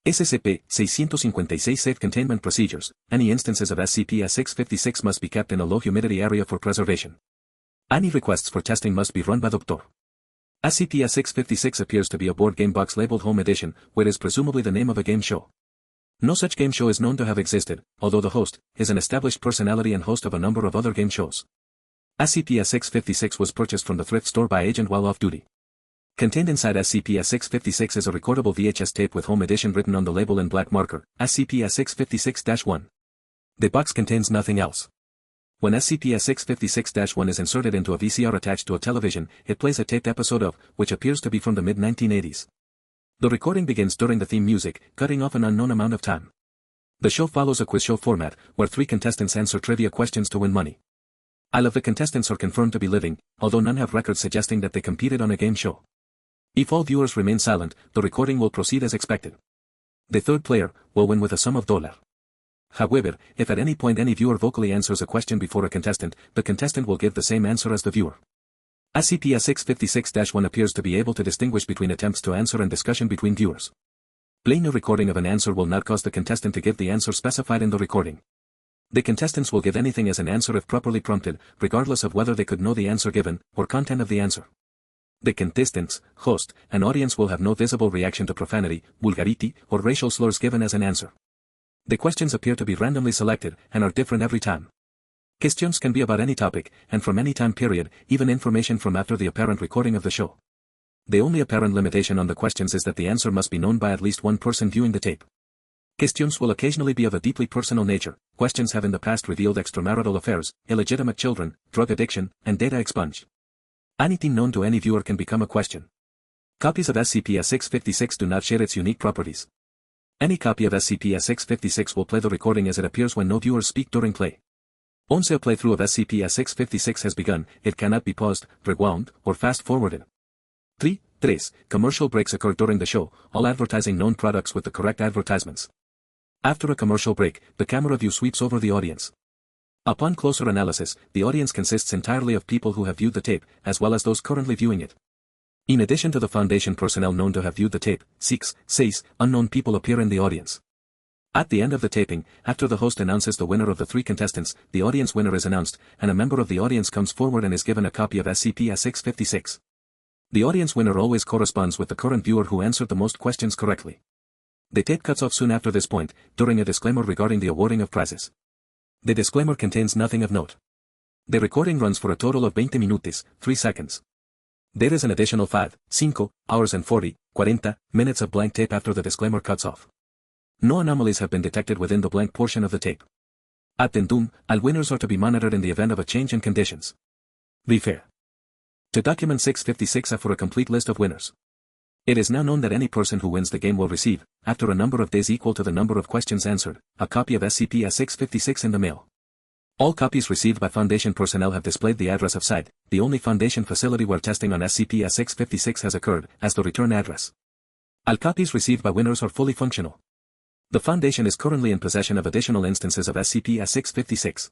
SCP-656 Safe Containment Procedures. Any instances of SCP-656 must be kept in a low humidity area for preservation. Any requests for testing must be run by Dr. SCP-656 appears to be a board game box labeled Home Edition, which is presumably the name of a game show. No such game show is known to have existed, although the host is an established personality and host of a number of other game shows. SCP-656 was purchased from the thrift store by agent while off duty. Contained inside SCP-656 is a recordable VHS tape with Home Edition written on the label in black marker, SCP-656-1. The box contains nothing else. When SCP-656-1 is inserted into a VCR attached to a television, it plays a taped episode of, which appears to be from the mid-1980s. The recording begins during the theme music, cutting off an unknown amount of time. The show follows a quiz show format, where 3 contestants answer trivia questions to win money. All of the contestants are confirmed to be living, although none have records suggesting that they competed on a game show. If all viewers remain silent, the recording will proceed as expected. The third player will win with a sum of $. However, if at any point any viewer vocally answers a question before a contestant, the contestant will give the same answer as the viewer. SCP-656-1 appears to be able to distinguish between attempts to answer and discussion between viewers. Playing a recording of an answer will not cause the contestant to give the answer specified in the recording. The contestants will give anything as an answer if properly prompted, regardless of whether they could know the answer given, or content of the answer. The contestants, host, and audience will have no visible reaction to profanity, vulgarity, or racial slurs given as an answer. The questions appear to be randomly selected, and are different every time. Questions can be about any topic, and from any time period, even information from after the apparent recording of the show. The only apparent limitation on the questions is that the answer must be known by at least one person viewing the tape. Questions will occasionally be of a deeply personal nature. Questions have in the past revealed extramarital affairs, illegitimate children, drug addiction, and data expunged. Anything known to any viewer can become a question. Copies of SCP-656 do not share its unique properties. Any copy of SCP-656 will play the recording as it appears when no viewers speak during play. Once a playthrough of SCP-656 has begun, it cannot be paused, rewound, or fast-forwarded. 3. Commercial breaks occur during the show, all advertising known products with the correct advertisements. After a commercial break, the camera view sweeps over the audience. Upon closer analysis, the audience consists entirely of people who have viewed the tape, as well as those currently viewing it. In addition to the Foundation personnel known to have viewed the tape, 6 unknown people appear in the audience. At the end of the taping, after the host announces the winner of the 3 contestants, the audience winner is announced, and a member of the audience comes forward and is given a copy of SCP-656. The audience winner always corresponds with the current viewer who answered the most questions correctly. The tape cuts off soon after this point, during a disclaimer regarding the awarding of prizes. The disclaimer contains nothing of note. The recording runs for a total of 20 minutos, 3 seconds. There is an additional 5 hours and 40 minutes of blank tape after the disclaimer cuts off. No anomalies have been detected within the blank portion of the tape. Addendum, all winners are to be monitored in the event of a change in conditions. Refer to document 656A for a complete list of winners. It is now known that any person who wins the game will receive, after a number of days equal to the number of questions answered, a copy of SCP-656 in the mail. All copies received by Foundation personnel have displayed the address of site, the only Foundation facility where testing on SCP-656 has occurred, as the return address. All copies received by winners are fully functional. The Foundation is currently in possession of additional instances of SCP-656.